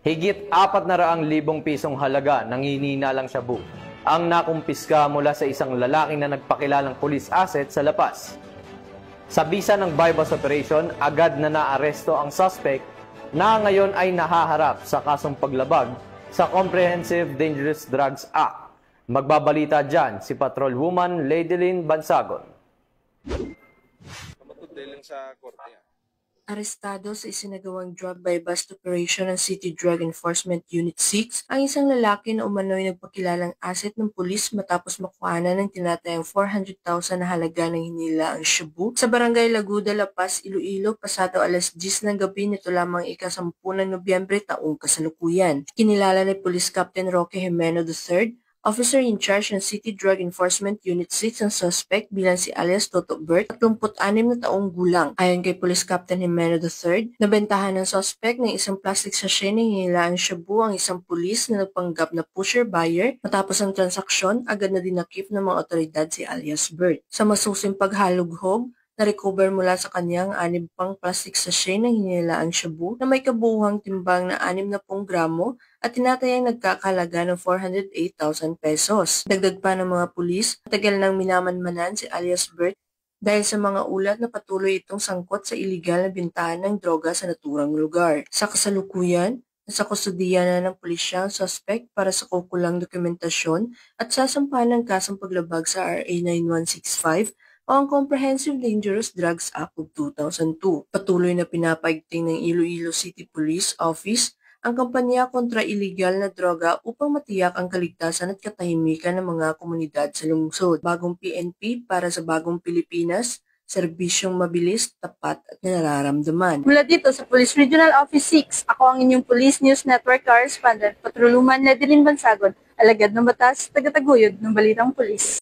Higit 400,000 pisong halaga ng hinihinalang shabu ang nakumpiska mula sa isang lalaki na nagpakilalang police asset sa La Paz. Sa bisa ng bypass operation, agad na naaresto ang suspect na ngayon ay nahaharap sa kasong paglabag sa Comprehensive Dangerous Drugs Act. Magbabalita dyan si Patrolwoman Ladylyn Bansagon. Sa korte. Arestado sa isinagawang drug by bust operation ng City Drug Enforcement Unit 6 ang isang lalaki na umano'y nagpakilalang asset ng pulis matapos makuhanan ng tinatayang 400,000 na halaga ng hinilaang shabu sa Barangay Laguda, La Paz, Iloilo, pasado alas 10 ng gabi nito lamang ika-10 ng Nobyembre taong kasalukuyan. Kinilala ni Police Captain Roque Jimeno III, Officer in charge ng City Drug Enforcement Unit 6 ang suspect bilang si alias Toto Bert, 36 na taong gulang. Ayon kay Police Captain Jimeno III, nabentahan ng suspect ng isang plastic sachet ng hinilaang shabu ang isang pulis na nagpanggap na pusher-buyer. Matapos ang transaksyon, agad na dinakip ng mga otoridad si alias Bert. Sa masusing paghalughog, na-recover mula sa kanyang 6 pang plastic sachet ng hinilaang shabu na may kabuuhang timbang na 60 gramo at tinatayang nagkakahalaga ng 408,000 pesos. Dagdag pa ng mga pulis, matagal nang minamanmanan si alias Bert dahil sa mga ulat na patuloy itong sangkot sa iligal na bintahan ng droga sa naturang lugar. Sa kasalukuyan, nasa kustudiya na ng pulisya ang suspect para sa kukulang dokumentasyon at sasampahan ng kasong paglabag sa RA 9165 o ang Comprehensive Dangerous Drugs Act of 2002. Patuloy na pinapaigting ng Iloilo City Police Office ang kampanya kontra iligal na droga upang matiyak ang kaligtasan at katahimikan ng mga komunidad sa lungsod. Bagong PNP para sa bagong Pilipinas, serbisyong mabilis, tapat at nararamdaman. Mula dito sa Police Regional Office 6, ako ang inyong Police News Network Correspondent, Patrolwoman Ladylyn Bansagon, alagad ng batas, tagataguyod ng balitang pulis.